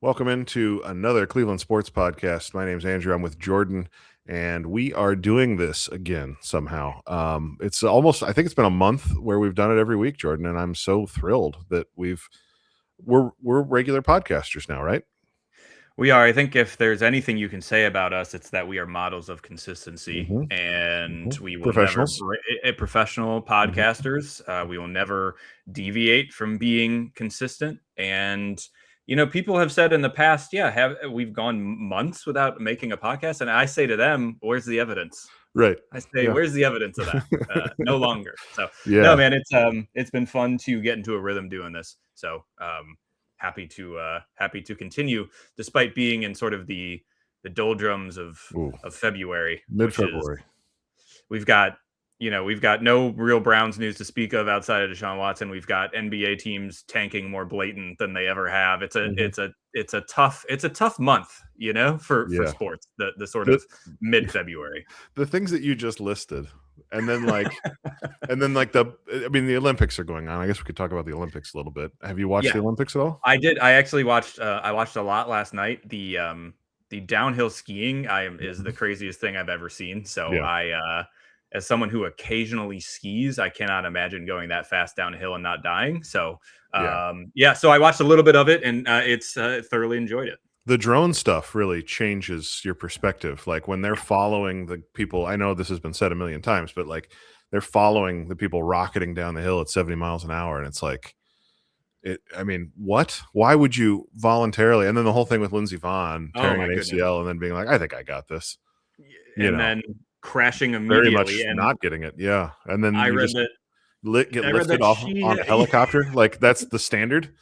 Welcome into another Cleveland Sports Podcast. My name's Andrew. I'm with Jordan, and we are doing this again somehow. It's almost, I think it's been a month where we've done it every week, Jordan, and I'm so thrilled that we're regular podcasters now, right? We are. I think if there's anything you can say about us, it's that we are models of consistency, and we will never Professionals. professional podcasters. We will never deviate from being consistent. And people have said in the past, we've gone months without making a podcast, and I say to them, "Where's the evidence?" Right. I say, Yeah. "Where's the evidence of that?" No longer. So Yeah. no, man, it's been fun to get into a rhythm doing this. So happy to continue despite being in sort of the doldrums of Ooh, February, which is mid-February. we've got no real Browns news to speak of outside of Deshaun Watson. We've got NBA teams tanking more blatant than they ever have. It's a tough month, for Yeah. sports. The sort of mid-February. The things that you just listed, and then the Olympics are going on. I guess we could talk about the Olympics a little bit. Have you watched the Olympics at all? I did. I actually watched. I watched a lot last night. The downhill skiing is the craziest thing I've ever seen. So Yeah. as someone who occasionally skis, I cannot imagine going that fast downhill and not dying. So so I watched a little bit of it, and it's thoroughly enjoyed it. The drone stuff really changes your perspective. Like when they're following the people, I know this has been said a million times, but like they're following the people rocketing down the hill at 70 miles an hour. And it's like, what? Why would you voluntarily? And then the whole thing with Lindsey Vonn tearing an ACL and then being like, I think I got this. Then crashing immediately. Very much and not getting it. Yeah. And then I read that get lifted off on a helicopter. Like that's the standard.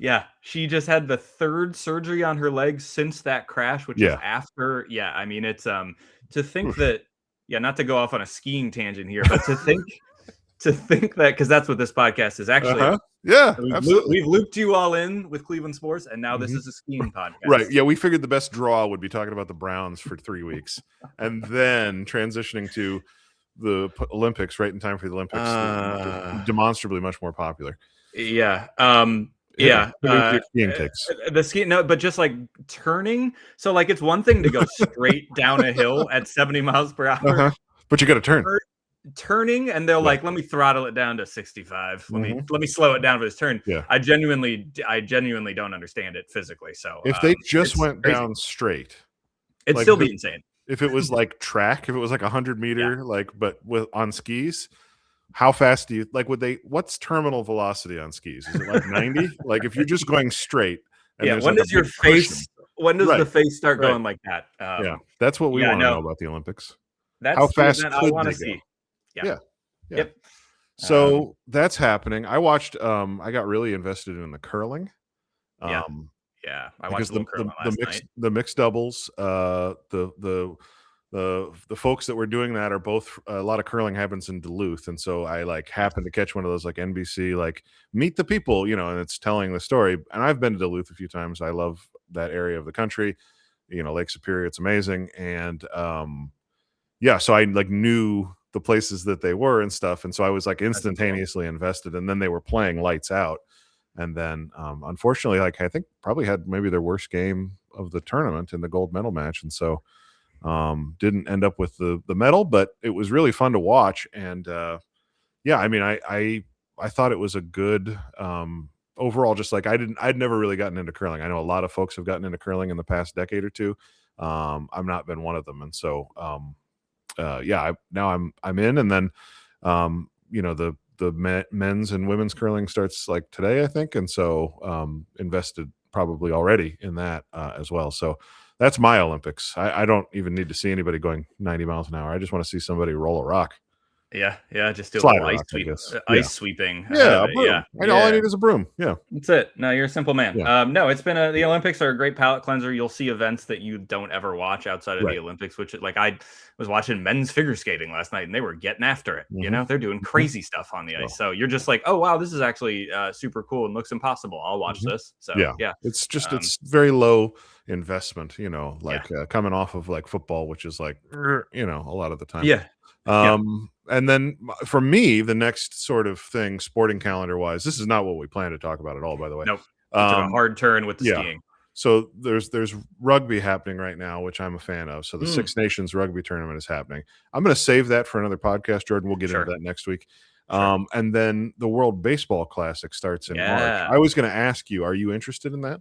Yeah, she just had the third surgery on her legs since that crash, which is after. Yeah, I mean, it's to think that. Yeah, not to go off on a skiing tangent here, but to think that, because that's what this podcast is actually. Yeah, we've looped you all in with Cleveland sports, and now this is a skiing podcast. Right. Yeah, we figured the best draw would be talking about the Browns for 3 weeks, and then transitioning to the Olympics right in time for the Olympics. Demonstrably much more popular. Yeah. Skiing takes. The ski, no, but just like turning. So like it's one thing to go straight down a hill at 70 miles per hour, but you got to turn. Turning, and they're like, let me throttle it down to 65. Let me slow it down for this turn. Yeah. I genuinely don't understand it physically. So if they just went down straight, it'd still be insane. If it was like track, if it was like 100 meter, but on skis. How fast do you what's terminal velocity on skis? Is it like 90? Like if you're just going straight. And when does your face, the face start going like that? That's what we want to know about the Olympics. That's how fast could I want to see. Yeah. Yep. So that's happening. I watched, I got really invested in the curling. I watched the curling last night. The mixed doubles, the folks that were doing that are both, a lot of curling happens in Duluth, and so I happened to catch one of those NBC meet the people, and it's telling the story. And I've been to Duluth a few times. I love that area of the country, Lake Superior, it's amazing. And so I knew the places that they were and stuff, and so I was instantaneously invested. And then they were playing lights out, and then unfortunately I think probably had maybe their worst game of the tournament in the gold medal match, and so didn't end up with the medal, but it was really fun to watch. And I thought it was a good overall, just I'd never really gotten into curling. I know a lot of folks have gotten into curling in the past decade or two. I've not been one of them. And so now I'm in. And then the men's and women's curling starts today, I think. And so invested probably already in that as well. So that's my Olympics. I don't even need to see anybody going 90 miles an hour. I just want to see somebody roll a rock. Yeah, just do ice sweeping. All I need is a broom. Yeah, that's it. No, you're a simple man. Yeah. No, it's been the Olympics are a great palate cleanser. You'll see events that you don't ever watch outside of the Olympics, which I was watching men's figure skating last night, and they were getting after it. They're doing crazy stuff on the ice. So you're just like, oh wow, this is actually super cool and looks impossible. I'll watch this. So yeah, it's just it's very low investment. Coming off of football, which is a lot of the time. Yeah. And then for me, the next sort of thing, sporting calendar wise, this is not what we plan to talk about at all, by the way. Nope. It's a hard turn with the skiing. So there's rugby happening right now, which I'm a fan of. So the Six Nations rugby tournament is happening. I'm going to save that for another podcast, Jordan. We'll get into that next week. And then the World Baseball Classic starts in March. I was going to ask you, are you interested in that?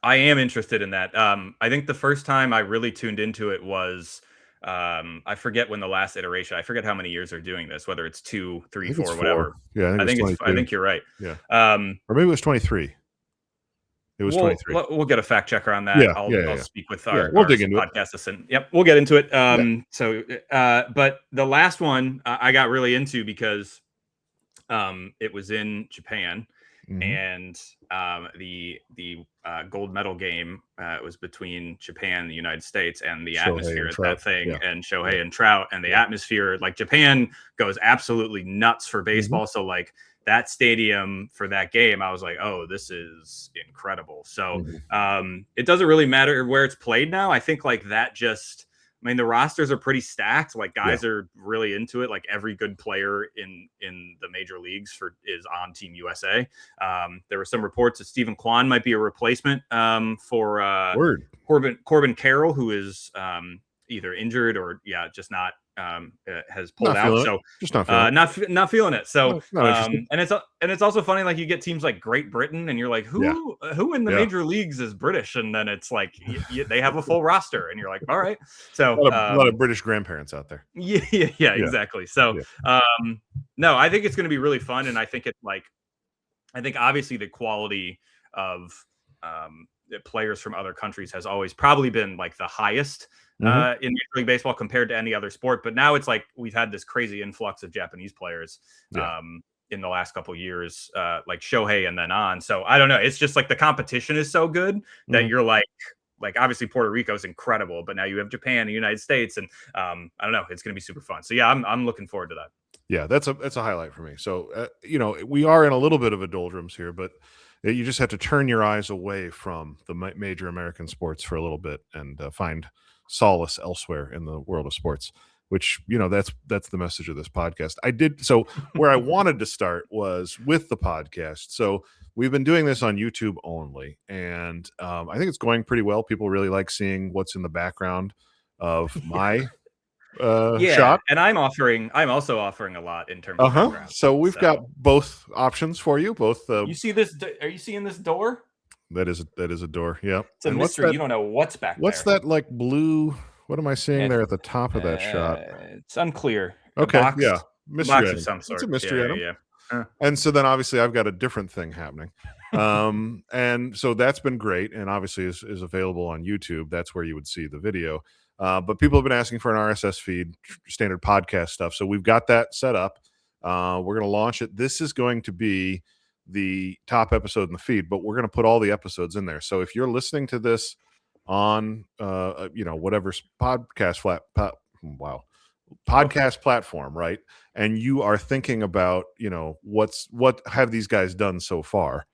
I am interested in that. I think the first time I really tuned into it was I forget when the last iteration. I forget how many years they're doing this. Whether it's 2, 3, 4, whatever. Yeah, I think you're right. Yeah, or maybe it was 23. It was 23. We'll get a fact checker on that. I'll speak with our podcast assistant. Yep, we'll get into it. But the last one I got really into because it was in Japan, and the gold medal game was between Japan and the United States, and the atmosphere at that thing, and Shohei and Trout, and the atmosphere, like Japan goes absolutely nuts for baseball. So like that stadium for that game, I was like, oh, this is incredible. So it doesn't really matter where it's played now. I think like that just, I mean, the rosters are pretty stacked. Like guys are really into it. Like every good player in the major leagues is on Team USA. There were some reports that Stephen Kwan might be a replacement for Corbin Carroll, who is either injured or just not has pulled out. So just not feeling it. So and it's also funny, like you get teams like Great Britain and you're like, who in the major leagues is British? And then it's like they have a full roster and you're like, all right. So a lot of British grandparents out there. Yeah, exactly. So no, I think it's going to be really fun. And I think it's like, I think obviously the quality of players from other countries has always probably been like the highest in Major League Baseball compared to any other sport. But now it's like we've had this crazy influx of Japanese players in the last couple of years, like Shohei and then on. So I don't know. It's just like the competition is so good that you're like obviously Puerto Rico is incredible, but now you have Japan and the United States, and I don't know. It's going to be super fun. So yeah, I'm looking forward to that. Yeah, that's a highlight for me. So we are in a little bit of a doldrums here, but you just have to turn your eyes away from the major American sports for a little bit and find solace elsewhere in the world of sports, which that's the message of this podcast. So where I wanted to start was with the podcast. So we've been doing this on YouTube only, and I think it's going pretty well. People really like seeing what's in the background of my shot. And I'm also offering a lot in terms of background. So we've got both options for you. Both you see this? Are you seeing this door? That is a door. Yeah, it's a mystery. You don't know what's back there. What's that like blue? What am I seeing there at the top of that shot? It's unclear. Okay, mystery box of some sort. It's a mystery item. Yeah. And so then obviously I've got a different thing happening. And so that's been great, and obviously is available on YouTube. That's where you would see the video. But people have been asking for an RSS feed, standard podcast stuff. So we've got that set up. We're going to launch it. This is going to be the top episode in the feed, but we're going to put all the episodes in there. So if you're listening to this on whatever podcast platform, right, and you are thinking about what have these guys done so far,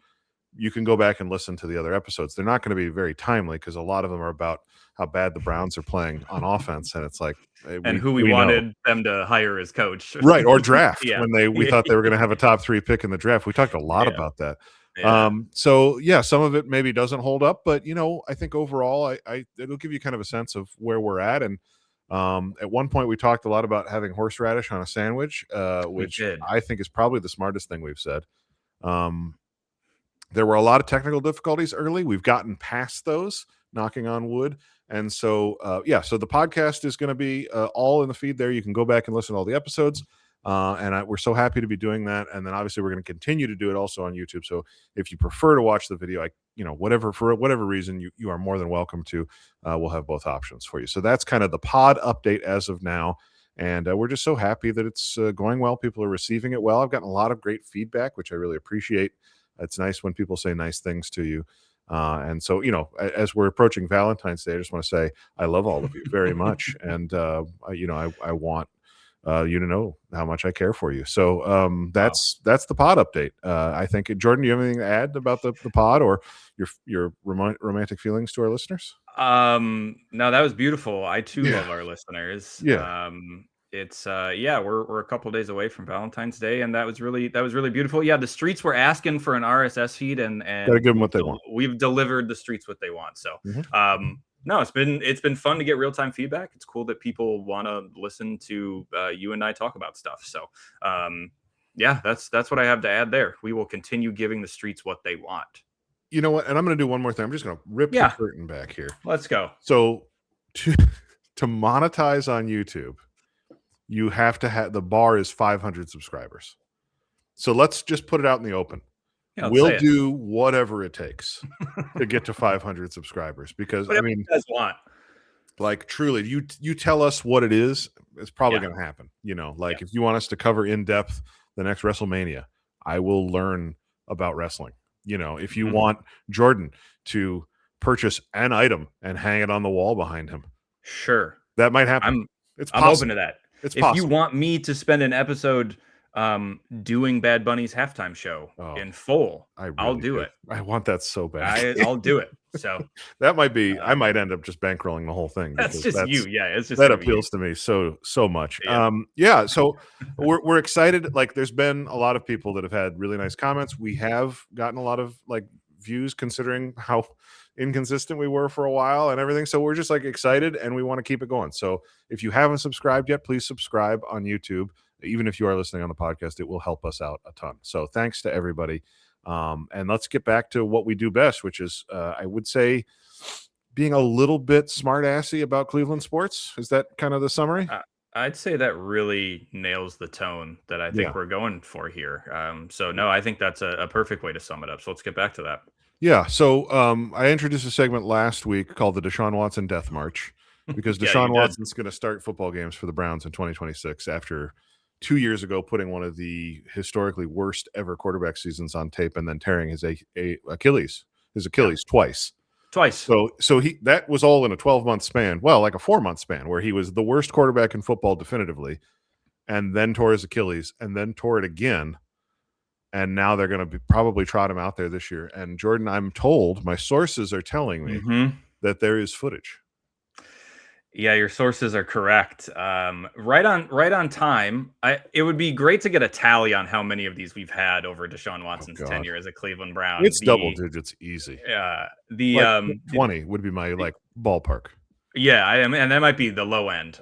you can go back and listen to the other episodes. They're not going to be very timely because a lot of them are about how bad the Browns are playing on offense, and it's like who we wanted them to hire as coach, right, or draft when we thought they were going to have a top 3 pick in the draft. We talked a lot about that. So some of it maybe doesn't hold up, but I think overall it'll give you kind of a sense of where we're at. And at one point we talked a lot about having horseradish on a sandwich, which I think is probably the smartest thing we've said. There were a lot of technical difficulties early. We've gotten past those, knocking on wood. And so so the podcast is going to be all in the feed there. You can go back and listen to all the episodes. And we're so happy to be doing that. And then obviously we're going to continue to do it also on YouTube. So if you prefer to watch the video, for whatever reason, you are more than welcome to. We'll have both options for you. So that's kind of the pod update as of now. And we're just so happy that it's going well. People are receiving it well. I've gotten a lot of great feedback, which I really appreciate. It's nice when people say nice things to you. And so, as we're approaching Valentine's Day, I just want to say I love all of you very much. And, I want you to know how much I care for you. So that's the pod update. I think, Jordan, do you have anything to add about the pod or your romantic feelings to our listeners? No, that was beautiful. I too love our listeners. It's we're a couple days away from Valentine's Day, and that was really beautiful. Yeah, the streets were asking for an RSS feed, and Gotta give them what they want. we've delivered the streets what they want. So no, it's been fun to get real time feedback. It's cool that people want to listen to you and I talk about stuff. So yeah, that's what I have to add there. We will continue giving the streets what they want. You know what? And I'm going to do one more thing. I'm just going to rip the curtain back here. Let's go. So to monetize on YouTube, you have to have, the bar is 500 subscribers. So let's just put it out in the open. Yeah, we'll do whatever it takes to get to 500 subscribers, because whatever you guys want. Like, truly, you tell us what it is, it's probably going to happen. You know, like if you want us to cover in depth the next WrestleMania, I will learn about wrestling. You know, if you want Jordan to purchase an item and hang it on the wall behind him, sure, that might happen. I'm open to that. It's if possible. You want me to spend an episode doing Bad Bunny's halftime show in full, I'll do it. I want that so bad. I'll do it. So that might be, I might end up just bankrolling the whole thing. That's just you. Yeah, it's just that appeals to me so much. Yeah. So we're excited. Like, there's been a lot of people that have had really nice comments. We have gotten a lot of like views, considering how inconsistent we were for a while and everything. So we're just like excited, and we want to keep it going. So if you haven't subscribed yet, please subscribe on YouTube. Even if you are listening on the podcast, it will help us out a ton. So thanks to everybody. And let's get back to what we do best, which is, I would say, being a little bit smart-assy about Cleveland sports. Is that kind of the summary? I'd say that really nails the tone that I think we're going for here. So no, I think that's a perfect way to sum it up. So let's get back to that. Yeah. So I introduced a segment last week called the Deshaun Watson Death March, because Deshaun Watson's going to start football games for the Browns in 2026 after 2 years ago putting one of the historically worst ever quarterback seasons on tape, and then tearing his Achilles twice. So that was all in a 12-month span. Well, like a 4-month span, where he was the worst quarterback in football definitively, and then tore his Achilles, and then tore it again. And now they're going to probably trot him out there this year. And Jordan, I'm told, my sources are telling me that there is footage. Yeah, your sources are correct. Right on time. It would be great to get a tally on how many of these we've had over Deshaun Watson's tenure as a Cleveland Brown. It's double digits, easy. Yeah, 20 would be my ballpark. Yeah, and that might be the low end.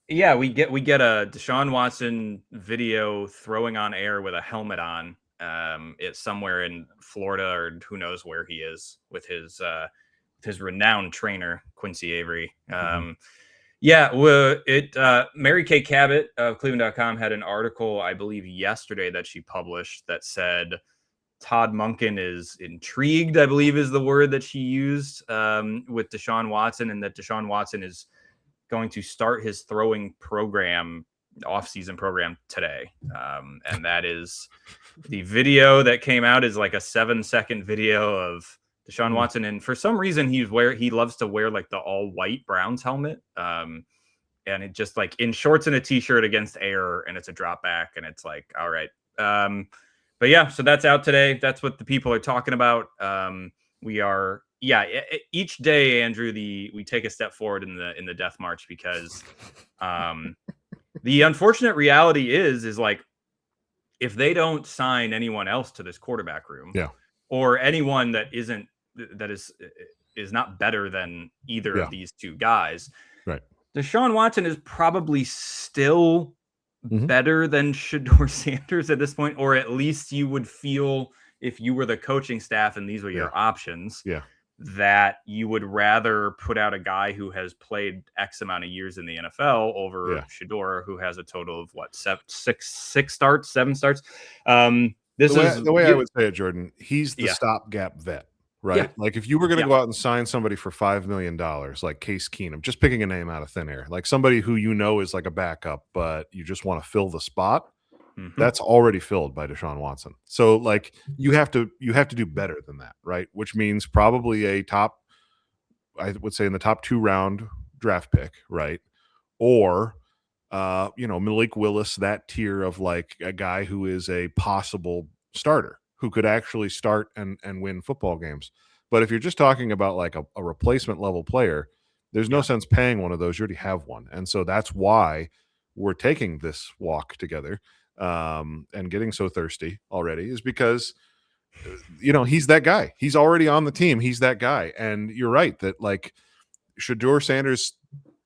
Yeah, we get a Deshaun Watson video throwing on air with a helmet on. It's somewhere in Florida, or who knows where he is, with his renowned trainer Quincy Avery. Mary Kay Cabot of Cleveland.com had an article, I believe yesterday, that she published that said Todd Monken is intrigued, I believe is the word that she used, with Deshaun Watson, and that Deshaun Watson is going to start his throwing program, off-season program, today. And that is the video that came out is like a 7-second video of Deshaun Watson, and for some reason he loves to wear like the all-white Browns helmet, and it just like in shorts and a t-shirt against air, and it's a drop back, and it's like, all right. But yeah, so that's out today. That's what the people are talking about. We are, each day, Andrew, we take a step forward in the death march, because the unfortunate reality is like, if they don't sign anyone else to this quarterback room, or anyone that is not better than either of these two guys, right, Deshaun Watson is probably still better than Shedeur Sanders at this point, or at least you would feel, if you were the coaching staff and these were your options, that you would rather put out a guy who has played X amount of years in the NFL over Shedeur, who has a total of seven starts. The way I would say it, Jordan, he's the stopgap vet, right? Yeah. Like, if you were going to go out and sign somebody for $5 million, like Case Keenum, just picking a name out of thin air, like somebody who is like a backup, but you just want to fill the spot, that's already filled by Deshaun Watson. So like, you have to do better than that, right? Which means probably a top, I would say in the top 2 round draft pick, right? Or Malik Willis, that tier of like a guy who is a possible starter, who could actually start and win football games. But if you're just talking about like a replacement level player, There's no sense paying one of those. You already have one. And so that's why we're taking this walk together and getting so thirsty already, is because he's that guy. He's already on the team. He's that guy. And you're right that like Shedeur Sanders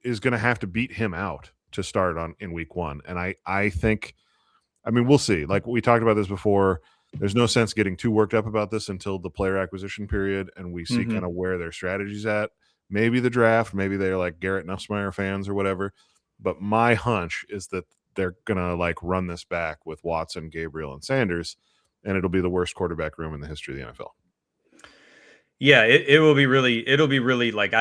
is going to have to beat him out to start in week 1. And I think, I mean, we'll see. Like we talked about this before. There's no sense getting too worked up about this until the player acquisition period and we see kind of where their strategy's at. Maybe the draft, maybe they're like Garrett Nussmeier fans or whatever. But my hunch is that they're going to like run this back with Watson, Gabriel, and Sanders, and it'll be the worst quarterback room in the history of the NFL. Yeah, it'll be really like,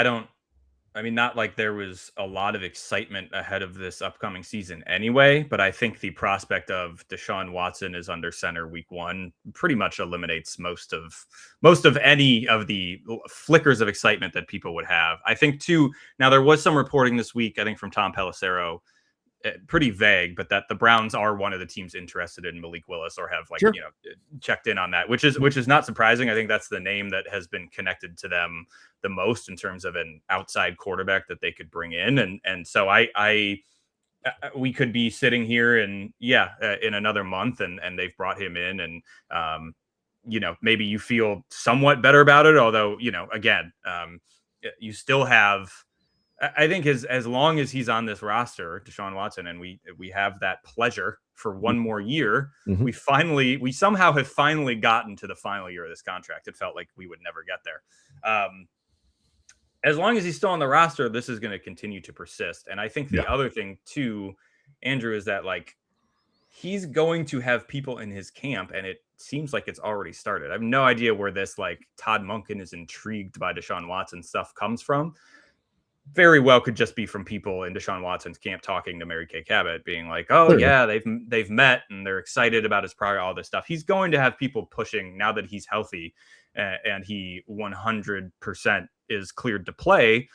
not like there was a lot of excitement ahead of this upcoming season anyway, but I think the prospect of Deshaun Watson is under center week 1 pretty much eliminates most of any of the flickers of excitement that people would have. I think too, now there was some reporting this week, I think from Tom Pelissero, pretty vague, but that the Browns are one of the teams interested in Malik Willis or have checked in on that, which is not surprising. I think that's the name that has been connected to them the most in terms of an outside quarterback that they could bring in. And so we could be sitting here in another month and they've brought him in and, maybe you feel somewhat better about it. Although, again, you still have, I think as long as he's on this roster, Deshaun Watson, and we have that pleasure for one more year, we somehow have finally gotten to the final year of this contract. It felt like we would never get there. As long as he's still on the roster, this is going to continue to persist. And I think the other thing too, Andrew, is that like he's going to have people in his camp, and it seems like it's already started. I have no idea where this like Todd Monken is intrigued by Deshaun Watson stuff comes from. Very well could just be from people in Deshaun Watson's camp talking to Mary Kay Cabot, being like, "Oh yeah, they've met and they're excited about his progress, all this stuff." He's going to have people pushing now that he's healthy and he 100% is cleared to play.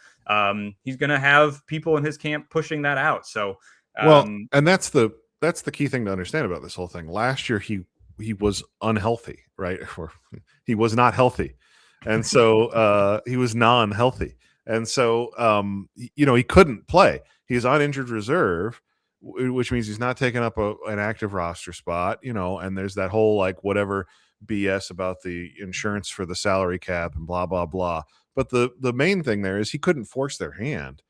He's going to have people in his camp pushing that out. So, and that's the key thing to understand about this whole thing. Last year he was unhealthy, right? Or he was not healthy, and so he was non-healthy. And so, he couldn't play. He's on injured reserve, which means he's not taking up an active roster spot, and there's that whole like whatever BS about the insurance for the salary cap and blah, blah, blah. But the main thing there is he couldn't force their hand.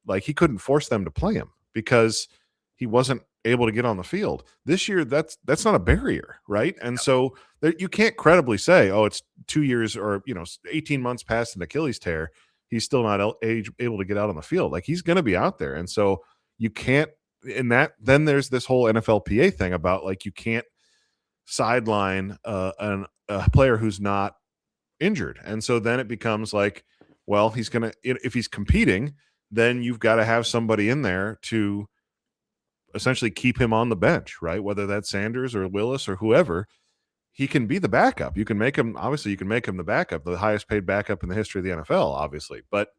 Like he couldn't force them to play him because he wasn't able to get on the field. This year, that's not a barrier, right? And so you can't credibly say, oh, it's 2 years or, 18 months past an Achilles tear. He's still not able to get out on the field. Like he's going to be out there. And so you can't, then there's this whole NFLPA thing about like, you can't sideline a player who's not injured. And so then it becomes like, well, he's going to, if he's competing, then you've got to have somebody in there to essentially keep him on the bench, right? Whether that's Sanders or Willis or whoever. He can be the backup. You can make him the backup, the highest paid backup in the history of the NFL, obviously. But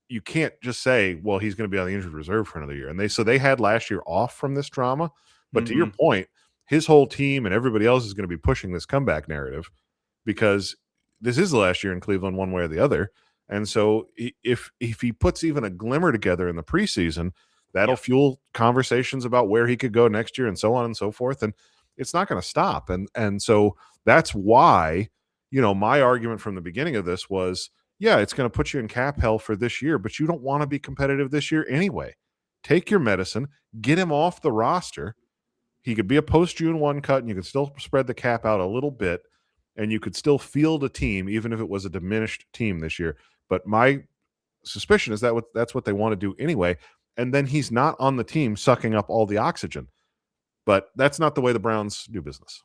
you can't just say, well, he's going to be on the injured reserve for another year. And they had last year off from this drama. But to your point, his whole team and everybody else is going to be pushing this comeback narrative because this is the last year in Cleveland one way or the other. And so if he puts even a glimmer together in the preseason, that'll fuel conversations about where he could go next year and so on and so forth. And it's not going to stop. And so that's why, my argument from the beginning of this was, it's going to put you in cap hell for this year, but you don't want to be competitive this year anyway. Take your medicine, get him off the roster. He could be a post-June 1 cut, and you could still spread the cap out a little bit, and you could still field a team, even if it was a diminished team this year. But my suspicion is that's what they want to do anyway. And then he's not on the team sucking up all the oxygen. But that's not the way the Browns do business.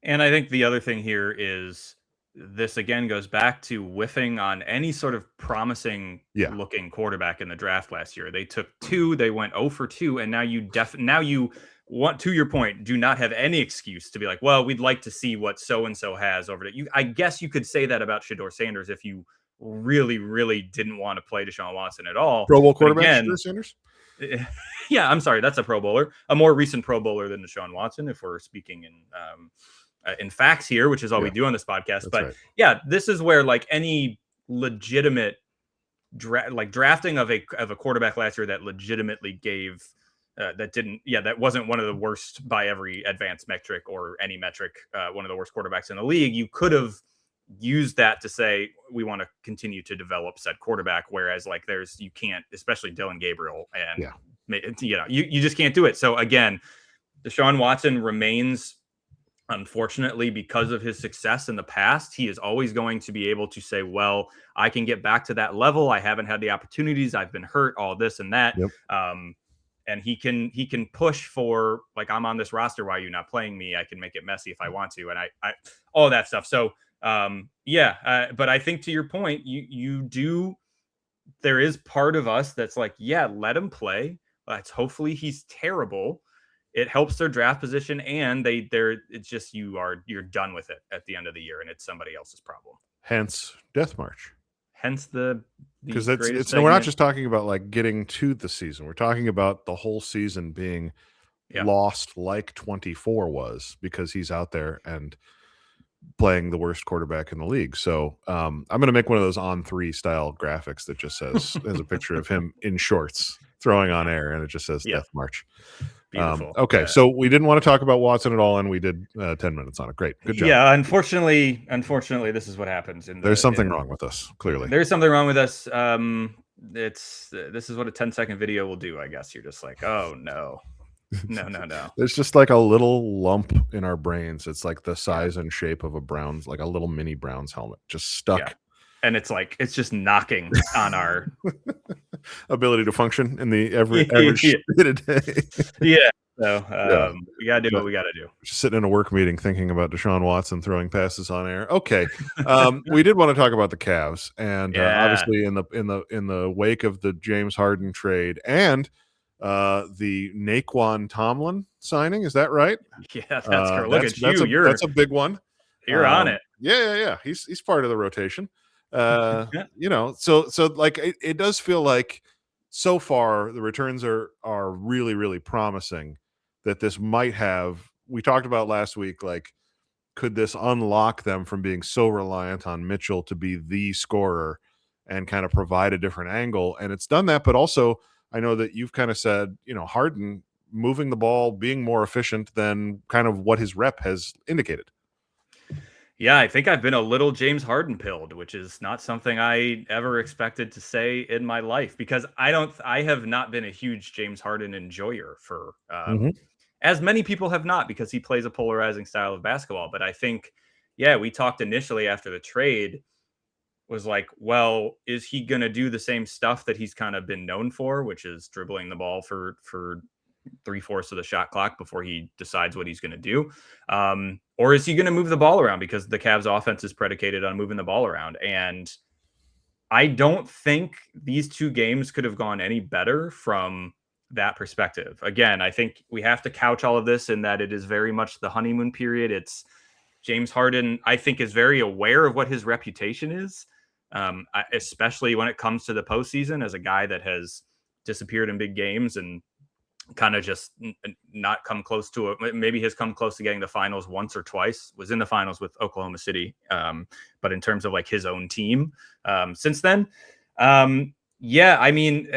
And I think the other thing here is this again goes back to whiffing on any sort of promising looking quarterback in the draft last year. They took 2, they went 0 for 2, and now you want, to your point, do not have any excuse to be like, well, we'd like to see what so-and-so has over there. I guess you could say that about Shedeur Sanders if you really, really didn't want to play Deshaun Watson at all. Pro Bowl quarterback Shedeur Sanders? Yeah, I'm sorry. That's a Pro Bowler, a more recent Pro Bowler than Deshaun Watson, if we're speaking in facts here, which is all we do on this podcast. But right. This is where like any legitimate drafting of a quarterback last year that legitimately gave that wasn't one of the worst by every advanced metric or any metric, one of the worst quarterbacks in the league. You could have used that to say we want to continue to develop said quarterback, whereas like you can't, especially Dylan Gabriel, and you just can't do it. So again, Deshaun Watson remains, unfortunately, because of his success in the past, he is always going to be able to say, well, I can get back to that level. I haven't had the opportunities. I've been hurt, all this and that. Yep. And he can push for, like, I'm on this roster. Why are you not playing me? I can make it messy if I want to. And I all that stuff. So but I think to your point, you do, there is part of us that's like, yeah, let him play. Hopefully he's terrible. It helps their draft position, and it's just you're done with it at the end of the year, and it's somebody else's problem. Hence Death March. Hence because we're not just talking about like getting to the season. We're talking about the whole season being lost like 24 was, because he's out there and playing the worst quarterback in the league. So I'm going to make one of those on 3 style graphics that just says there's a picture of him in shorts throwing on air, and it just says Death March. Okay, so we didn't want to talk about Watson at all, and we did 10 minutes on it. Great, good job. Yeah, unfortunately, this is what happens. There's something wrong with us. Clearly, there's something wrong with us. This is what a 10-second video will do. I guess you're just like, oh no. No. There's just like a little lump in our brains. It's like the size and shape of a Browns, like a little mini Browns helmet, just stuck. Yeah. And it's like, it's just knocking on our ability to function in the average day. Yeah. So we got to do what we got to do. Just sitting in a work meeting thinking about Deshaun Watson throwing passes on air. Okay. We did want to talk about the Cavs, and obviously in the wake of the James Harden trade and the Naquan Tomlin signing. Is that right? Yeah, that's correct. Look at you. That's a big one. You're on it. Yeah. He's part of the rotation. So like it does feel like so far the returns are really, really promising, that this might have, we talked about last week, like, could this unlock them from being so reliant on Mitchell to be the scorer and kind of provide a different angle? And it's done that, but also I know that you've kind of said, Harden moving the ball, being more efficient than kind of what his rep has indicated. Yeah, I think I've been a little James Harden pilled, which is not something I ever expected to say in my life, because I have not been a huge James Harden enjoyer for as many people have not, because he plays a polarizing style of basketball. But I think, we talked initially after the trade, was like, well, is he going to do the same stuff that he's kind of been known for, which is dribbling the ball for 3/4 of the shot clock before he decides what he's going to do? Or is he going to move the ball around, because the Cavs offense is predicated on moving the ball around? And I don't think these 2 games could have gone any better from that perspective. Again, I think we have to couch all of this in that it is very much the honeymoon period. It's James Harden, I think, is very aware of what his reputation is, especially when it comes to the postseason, as a guy that has disappeared in big games and kind of just not come close to it. Maybe has come close to getting the finals once or twice, was in the finals with Oklahoma City. But in terms of like his own team since then, I mean,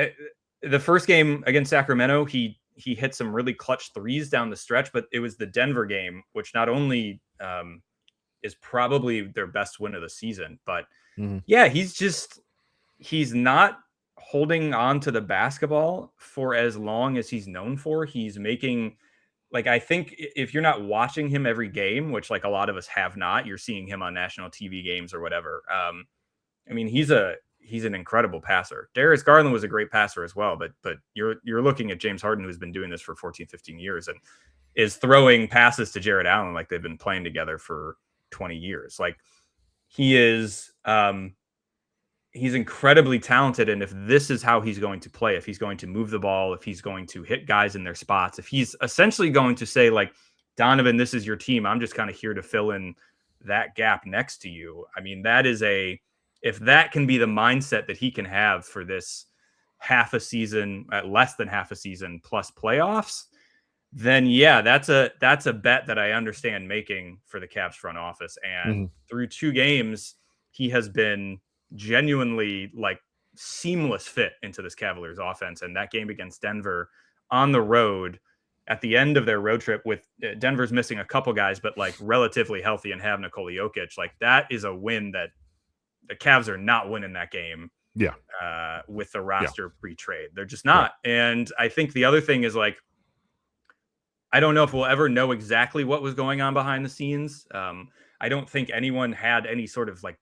the first game against Sacramento, he hit some really clutch threes down the stretch, but it was the Denver game, which not only is probably their best win of the season, but he's not holding on to the basketball for as long as he's known for. He's making, like, I think if you're not watching him every game, which like a lot of us have not, you're seeing him on national TV games or whatever. I mean, he's an incredible passer. Darius Garland was a great passer as well, but you're looking at James Harden, who's been doing this for 14, 15 years and is throwing passes to Jared Allen like they've been playing together for 20 years. Like, he is he's incredibly talented. And if this is how he's going to play, if he's going to move the ball, if he's going to hit guys in their spots, if he's essentially going to say, like, Donovan, this is your team, I'm just kind of here to fill in that gap next to you. I mean, if that can be the mindset that he can have for this half a season, at less than half a season plus playoffs, then that's a bet that I understand making for the Cavs front office. And through 2 games, he has been genuinely, like, seamless fit into this Cavaliers offense. And that game against Denver on the road at the end of their road trip with Denver's missing a couple guys, but like relatively healthy and have Nikola Jokic, like that is a win that the Cavs are not winning that game. Yeah. With the roster pre-trade. They're just not. Right. And I think the other thing is like, I don't know if we'll ever know exactly what was going on behind the scenes. I don't think anyone had any sort of like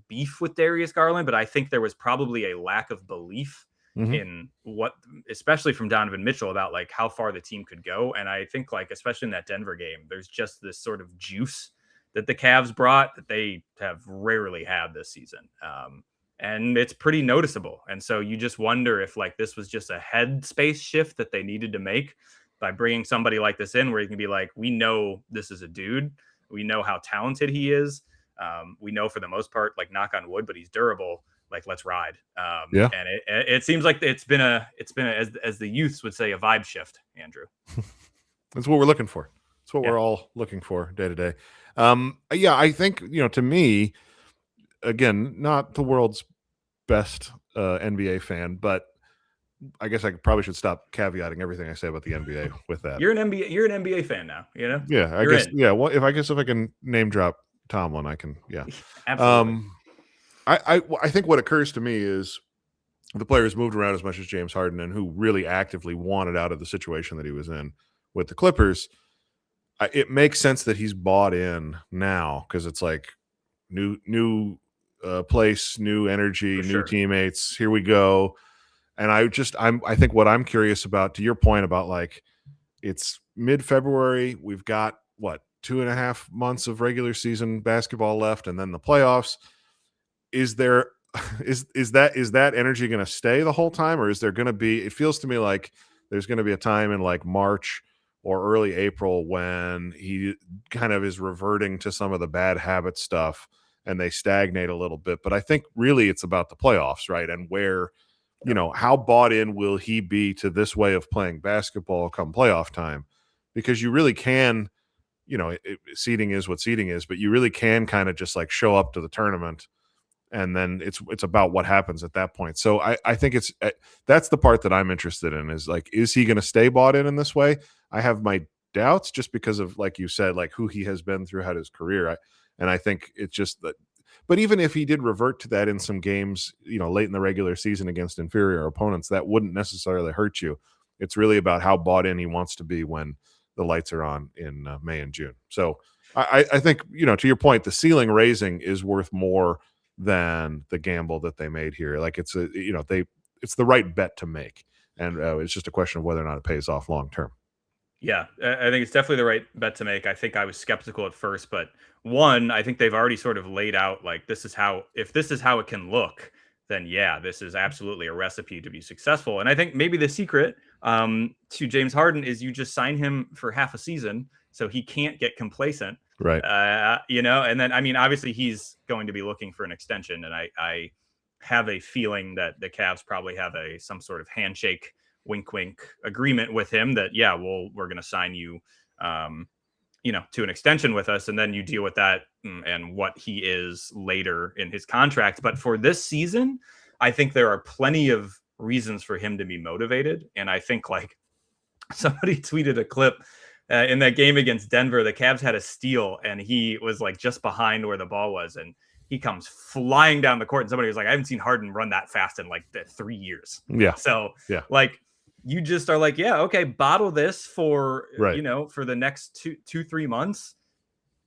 beef with Darius Garland, but I think there was probably a lack of belief in what, especially from Donovan Mitchell, about like how far the team could go. And I think like, especially in that Denver game, there's just this sort of juice that the Cavs brought that they have rarely had this season. And it's pretty noticeable. And so you just wonder if like this was just a headspace shift that they needed to make by bringing somebody like this in, where you can be like, we know this is a dude. We know how talented he is. We know for the most part, like knock on wood, but he's durable. Like, let's ride. And it seems like it's been as the youths would say, a vibe shift, Andrew. That's what we're looking for. That's what we're all looking for day to day. I think, to me, again, not the world's best NBA fan, but I guess I probably should stop caveating everything I say about the NBA with that. You're an NBA fan now, you know? Yeah, I guess. Yeah, well, if I can name drop Tomlin, I can. Yeah, absolutely. I think what occurs to me is the players moved around as much as James Harden, and who really actively wanted out of the situation that he was in with the Clippers. It makes sense that he's bought in now, because it's like new place, new energy, new teammates. Here we go. And I think what I'm curious about, to your point about like, it's mid-February, we've got 2.5 months of regular season basketball left, and then the playoffs. Is that energy going to stay the whole time, or is there going to be? It feels to me like there's going to be a time in like March or early April when he kind of is reverting to some of the bad habit stuff, and they stagnate a little bit. But I think really it's about the playoffs, right? And where. How bought in will he be to this way of playing basketball come playoff time? Because you really can, seeding is what seeding is, but you really can kind of just like show up to the tournament, and then it's about what happens at that point. So I think that's the part that I'm interested in, is like, is he going to stay bought in this way? I have my doubts, just because of, like you said, like who he has been throughout his career. And I think it's just that. But even if he did revert to that in some games, late in the regular season against inferior opponents, that wouldn't necessarily hurt you. It's really about how bought in he wants to be when the lights are on in May and June. So I think, to your point, the ceiling raising is worth more than the gamble that they made here. Like it's it's the right bet to make. And it's just a question of whether or not it pays off long term. Yeah, I think it's definitely the right bet to make. I think I was skeptical at first, but I think they've already sort of laid out like, if this is how it can look, then yeah, this is absolutely a recipe to be successful. And I think maybe the secret to James Harden is you just sign him for half a season so he can't get complacent. Right. And then, I mean, obviously he's going to be looking for an extension. And I have a feeling that the Cavs probably have some sort of handshake, wink, wink agreement with him that, we're going to sign you, to an extension with us. And then you deal with that and what he is later in his contract. But for this season, I think there are plenty of reasons for him to be motivated. And I think like somebody tweeted a clip in that game against Denver, the Cavs had a steal and he was like just behind where the ball was. And he comes flying down the court, and somebody was like, I haven't seen Harden run that fast in like 3 years. Yeah. So like, you just are like, okay, bottle this for, for the next 2-3 months.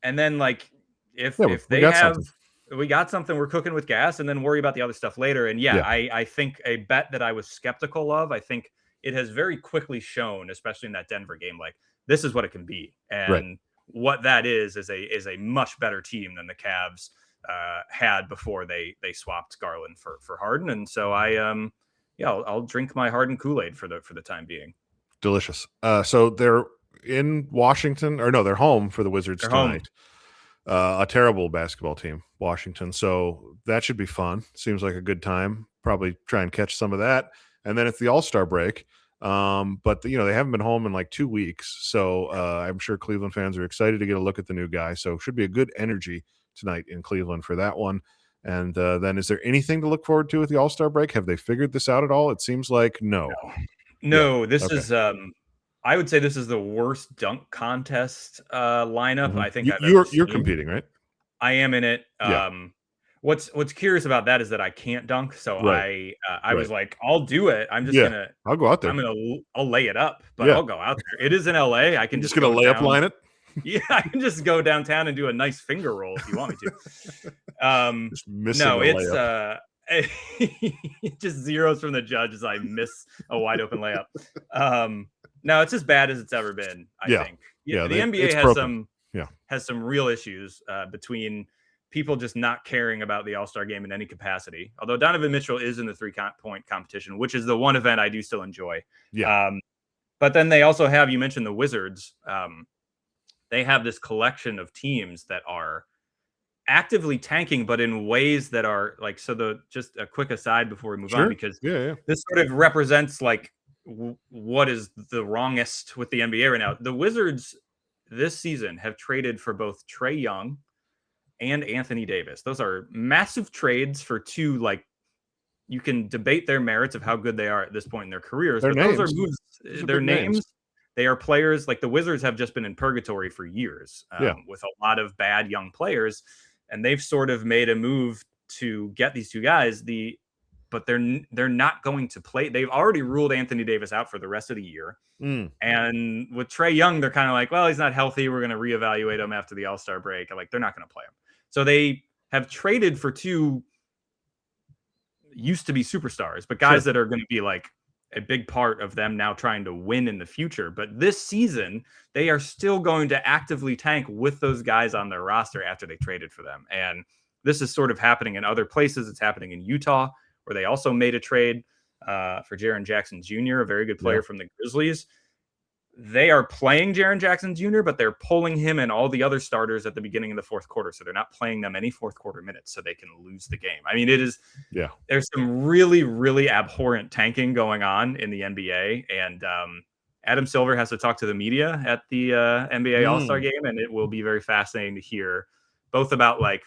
And then like, if we got something, we're cooking with gas, and then worry about the other stuff later. And I think a bet that I was skeptical of, I think it has very quickly shown, especially in that Denver game, like this is what it can be. And what that is a much better team than the Cavs had before they swapped Garland for Harden. And so I'll drink my Harden Kool-Aid for the time being. Delicious. So they're in Washington, or no, they're home for the Wizards tonight. A terrible basketball team, Washington. So that should be fun. Seems like a good time. Probably try and catch some of that. And then it's the All-Star break. But they haven't been home in like 2 weeks. So I'm sure Cleveland fans are excited to get a look at the new guy. So should be a good energy tonight in Cleveland for that one. And then is there anything to look forward to with the All-Star break? Have they figured this out at all? It seems like no. No, this is I would say this is the worst dunk contest lineup I think I've ever seen. You're competing, right? I am in it. Yeah. What's curious about that is that I can't dunk, so Right. I was like, I'll do it. I'm just gonna I'll go out there. I'll lay it up, but I'll go out there. It is in LA. I can just gonna lay up line it. Yeah, I can just go downtown and do a nice finger roll if you want me to. Just missing no, it's layup. just zeros from the judge as I miss a wide open layup. No, it's as bad as it's ever been, I think. Yeah, the NBA has some real issues between people just not caring about the All-Star game in any capacity. Although Donovan Mitchell is in the 3-point competition, which is the one event I do still enjoy. Yeah. But then they also have, you mentioned the Wizards. They have this collection of teams that are actively tanking, but in ways that are like, just a quick aside before we move on, because this sort of represents like what is the wrongest with the NBA right now. The Wizards this season have traded for both Trae Young and Anthony Davis. Those are massive trades for two, like, you can debate their merits of how good they are at this point in their careers, but those are moves. Their names. They are players like the Wizards have just been in purgatory for years with a lot of bad young players. And they've sort of made a move to get these two guys. But they're not going to play. They've already ruled Anthony Davis out for the rest of the year. And with Trae Young, they're kind of like, well, he's not healthy. We're going to reevaluate him after the All-Star break. Like, they're not going to play him. So they have traded for two used to be superstars, but guys that are going to be like a big part of them now trying to win in the future. But this season, they are still going to actively tank with those guys on their roster after they traded for them. And this is sort of happening in other places. It's happening in Utah, where they also made a trade for Jaren Jackson Jr., a very good player from the Grizzlies. They are playing Jaren Jackson Jr., but they're pulling him and all the other starters at the beginning of the fourth quarter. So they're not playing them any fourth quarter minutes so they can lose the game. I mean, it is, there's some really, really abhorrent tanking going on in the NBA. And Adam Silver has to talk to the media at the NBA All-Star game. And it will be very fascinating to hear both about like,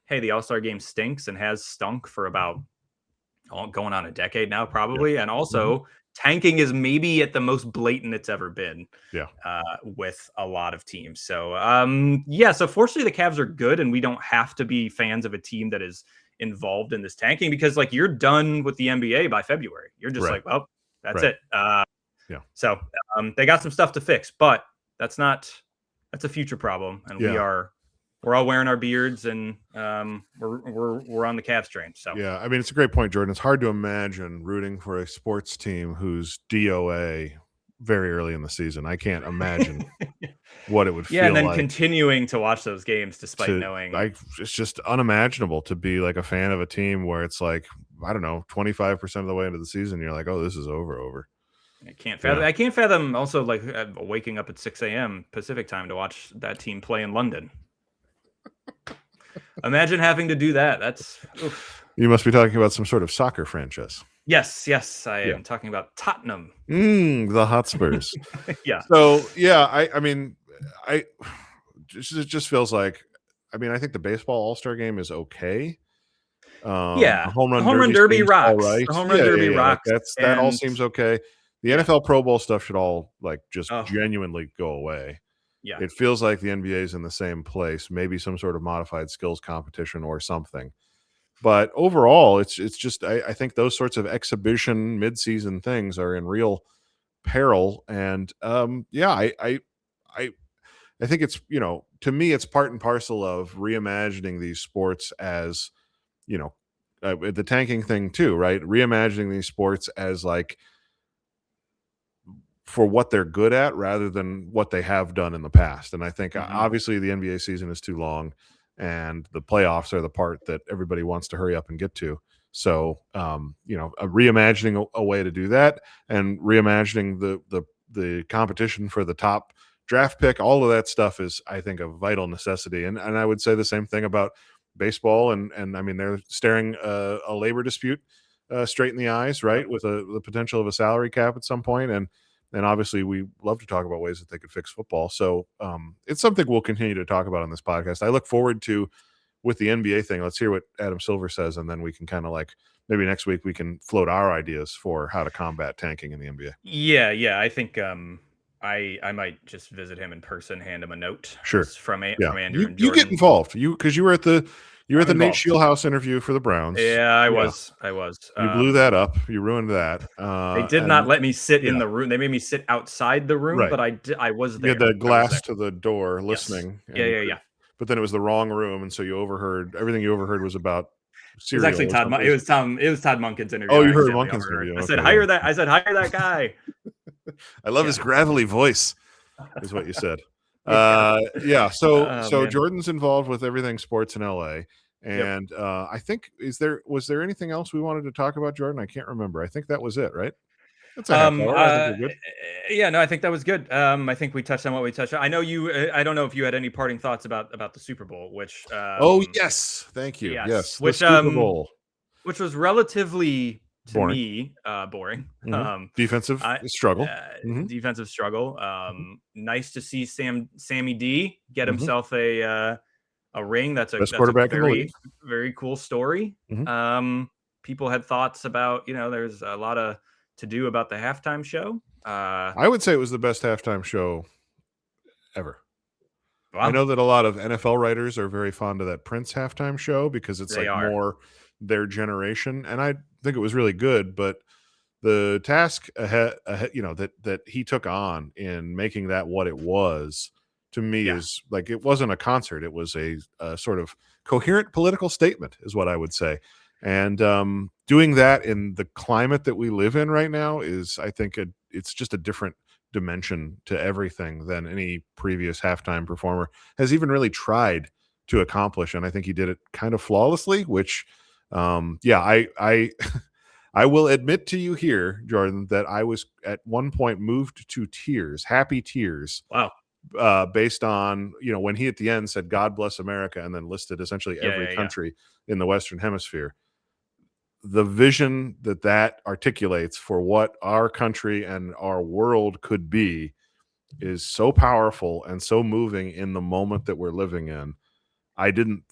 hey, the All-Star game stinks and has stunk for about going on a decade now, probably. And also tanking is maybe at the most blatant it's ever been with a lot of teams. So, so fortunately the Cavs are good and we don't have to be fans of a team that is involved in this tanking because like you're done with the NBA by February. You're just like, well, that's it. So they got some stuff to fix, but that's a future problem. And we're all wearing our beards and we're on the Cavs train. So I mean, it's a great point, Jordan. It's hard to imagine rooting for a sports team whose DOA very early in the season. I can't imagine what it would feel like. And then continuing to watch those games despite knowing it's just unimaginable to be like a fan of a team where it's like, I don't know, 25% of the way into the season, you're like, oh, this is over. I can't fathom also like waking up at 6 a.m. Pacific time to watch that team play in London. Imagine having to do that. That's oof. You must be talking about some sort of soccer franchise. Yes, I am talking about Tottenham. The Hotspurs. So I mean, it just feels like, I mean, I think the baseball All-Star game is okay. The home run derby rocks. All right. The home run derby rocks. That all seems okay. The NFL Pro Bowl stuff should all like just genuinely go away. Yeah. It feels like the NBA is in the same place, maybe some sort of modified skills competition or something. But overall, it's just I think those sorts of exhibition midseason things are in real peril. And I think it's, to me, it's part and parcel of reimagining these sports as, the tanking thing too, right? Reimagining these sports as like for what they're good at rather than what they have done in the past. And I think obviously the NBA season is too long and the playoffs are the part that everybody wants to hurry up and get to. So, reimagining a way to do that and reimagining the competition for the top draft pick, all of that stuff is, I think, a vital necessity. And I would say the same thing about baseball. And I mean, they're staring a labor dispute straight in the eyes, right? With the potential of a salary cap at some point. And obviously, we love to talk about ways that they could fix football. So it's something we'll continue to talk about on this podcast. I look forward to with the NBA thing, let's hear what Adam Silver says, and then we can kind of like maybe next week we can float our ideas for how to combat tanking in the NBA. Yeah. I think I might just visit him in person, hand him a note. Sure. From Yeah. Andrew and You get Jordan. involved. Because you were at the Nate involved. Shieldhouse interview for the Browns. Yeah, I was. You blew that up. You ruined that. They did not let me sit in the room. They made me sit outside the room, Right. but I was there. You had the glass to the door listening. Yes. Yeah. But then it was the wrong room, and so you overheard everything. You overheard was about cereal. It was actually Todd. It was Todd Monken's interview. Oh, you heard Monken's interview. I said hire that guy. I love his gravelly voice, is what you said. So Jordan's involved with everything sports in LA. And I think was there anything else we wanted to talk about, Jordan? I can't remember. I think that was it, right? That's a half hour. I think we're good. Yeah, no, I think that was good. I think we touched on what we touched on. I know you. I don't know if you had any parting thoughts about the Super Bowl, which. Oh yes, thank you. Yes, which the Super Bowl, which was relatively boring. Mm-hmm. Defensive struggle. Defensive struggle. Nice to see Sammy D get himself a ring. That's a quarterback in the league. Very cool story. Mm-hmm. People had thoughts about, there's a lot of to do about the halftime show. I would say it was the best halftime show ever. Wow. I know that a lot of NFL writers are very fond of that Prince halftime show because it's more their generation, and I think it was really good. But the task ahead, that he took on in making that what it was, to me, is like, it wasn't a concert; it was a sort of coherent political statement, is what I would say. And doing that in the climate that we live in right now is, I think, it's just a different dimension to everything than any previous halftime performer has even tried to accomplish. And I think he did it kind of flawlessly, which, I will admit to you here, Jordan, that I was at one point moved to tears, happy tears. Wow. Based on, when he at the end said, "God bless America," and then listed essentially every country in the Western Hemisphere. The vision that articulates for what our country and our world could be is so powerful and so moving in the moment that we're living in. I didn't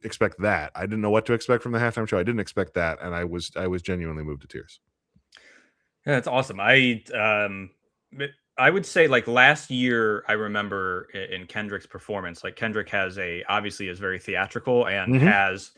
expect that. I didn't know what to expect from the halftime show. I didn't expect that, and I was genuinely moved to tears. Yeah, that's awesome. I would say, like, last year, I remember in Kendrick's performance, like, Kendrick obviously is very theatrical and has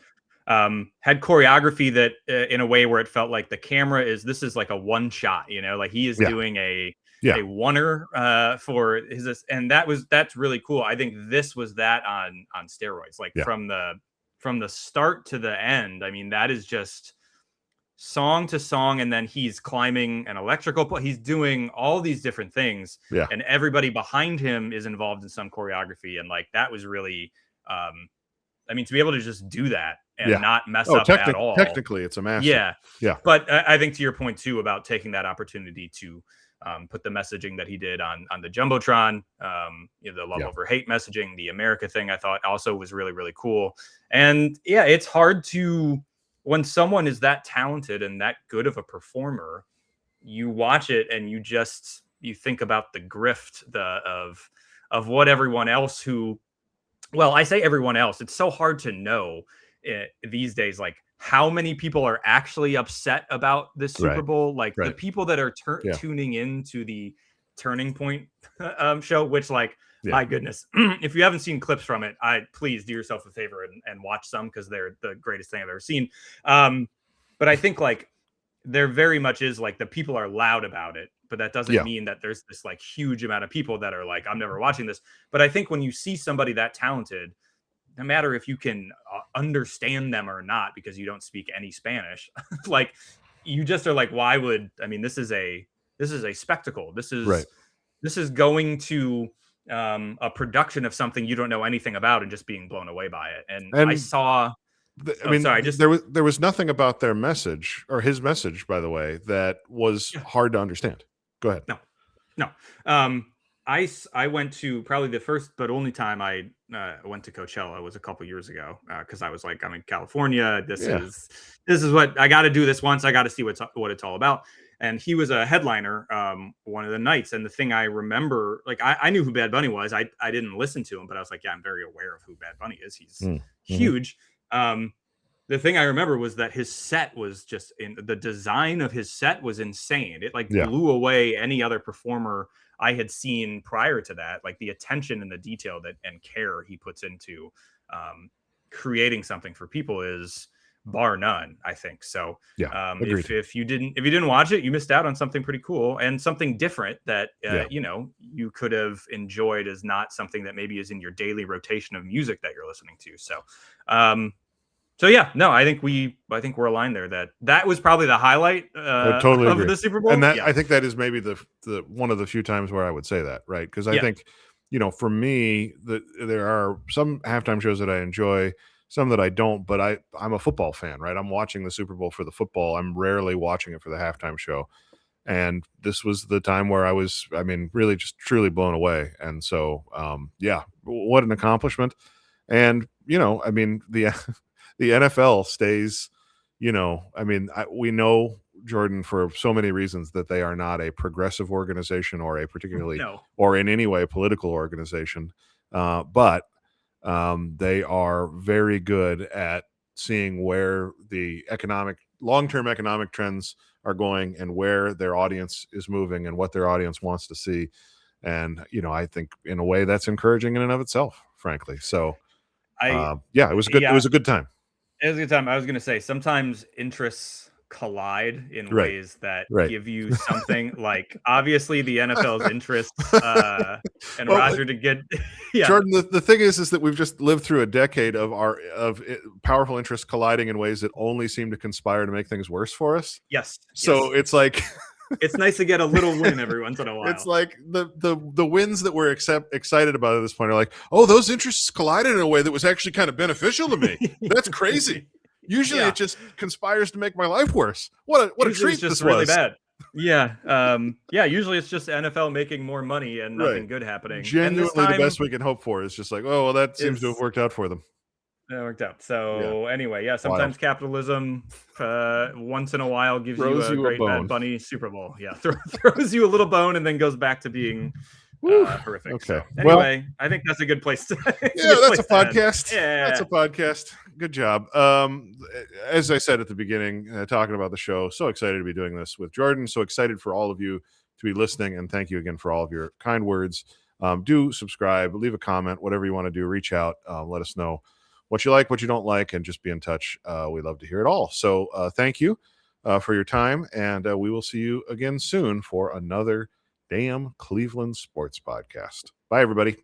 had choreography that in a way where it felt like the camera this is like a one shot, like he is doing a oneer for his, and that's really cool. I think this was that on steroids, like from the start to the end. I mean, that is just song to song, and then he's climbing an electrical pole. He's doing all these different things, and everybody behind him is involved in some choreography, and like that was really I mean, to be able to just do that and not mess up at all. Technically, it's a master. Yeah. But I think to your point too about taking that opportunity to put the messaging that he did on the Jumbotron, the love over hate messaging, the America thing, I thought also was really, really cool. And it's hard when someone is that talented and that good of a performer, you watch it and you think about the grift of what everyone else who. Well, I say everyone else. It's so hard to know these days, like how many people are actually upset about this Super Bowl. Like the people that are tuning into the Turning Point show, which, like, my goodness, if you haven't seen clips from it, please do yourself a favor and watch some, because they're the greatest thing I've ever seen. But I think, like, there very much is, like, the people are loud about it, but that doesn't mean that there's this, like, huge amount of people that are like, I'm never watching this. But I think when you see somebody that talented, no matter if you can understand them or not, because you don't speak any Spanish, like, you just are like, this is a spectacle. This is going to a production of something you don't know anything about and just being blown away by it. And I saw. There was nothing about their message or his message, by the way, that was hard to understand. Go ahead. No. I went to probably the first but only time I went to Coachella was a couple years ago, because I was like, I'm in California. This is what I got to do this once. I got to see what it's all about. and he was a headliner one of the nights. And the thing I remember, like I knew who Bad Bunny was. I didn't listen to him, but I was like, yeah, I'm very aware of who Bad Bunny is. He's huge. The thing I remember was that his set was just the design of his set was insane. It like blew away any other performer I had seen prior to that. Like the attention and the detail that and care he puts into creating something for people is bar none, I think. So if you didn't watch it, you missed out on something pretty cool and something different that you know, you could have enjoyed as not something that maybe is in your daily rotation of music that you're listening to. So yeah, no, I think we're aligned there. That was probably the highlight of the Super Bowl. And that I think that is maybe the one of the few times where I would say that, right? Because I think, you know, for me, there are some halftime shows that I enjoy, some that I don't, but I'm a football fan, right? I'm watching the Super Bowl for the football. I'm rarely watching it for the halftime show. And this was the time where I was, I mean, really just truly blown away. And so, yeah, what an accomplishment. And, you know, I mean, the NFL stays, you know, I mean, we know, Jordan, for so many reasons that they are not a progressive organization or a particularly or in any way political organization. But they are very good at seeing where the long-term economic trends are going and where their audience is moving and what their audience wants to see. And, you know, I think in a way that's encouraging in and of itself, frankly. So, yeah, it was good. It was a good time. It was a good time. I was going to say sometimes interests collide in ways that give you something like obviously the NFL's interests and Roger to get Jordan, the thing is that we've just lived through a decade of powerful interests colliding in ways that only seem to conspire to make things worse for us. So it's like it's nice to get a little win every once in a while. It's like the wins that we're excited about at this point are like, oh, those interests collided in a way that was actually kind of beneficial to me. That's crazy. Usually it just conspires to make my life worse. What a treat this was. Really bad. Yeah. Usually it's just NFL making more money and nothing good happening. Genuinely the best we can hope for is just like, oh, well, that seems to have worked out for them. It worked out. So anyway, sometimes capitalism once in a while gives you a great Bad Bunny Super Bowl. Yeah, throws you a little bone and then goes back to being horrific. Okay. So, anyway, I think that's a good place to. That's a podcast. That's a podcast. Good job. As I said at the beginning, talking about the show, so excited to be doing this with Jordan. So excited for all of you to be listening, and thank you again for all of your kind words. Do subscribe, leave a comment, whatever you want to do. Reach out, let us know what you like, what you don't like, and just be in touch. We love to hear it all. So thank you for your time, and we will see you again soon for another Damn Cleveland Sports Podcast. Bye, everybody.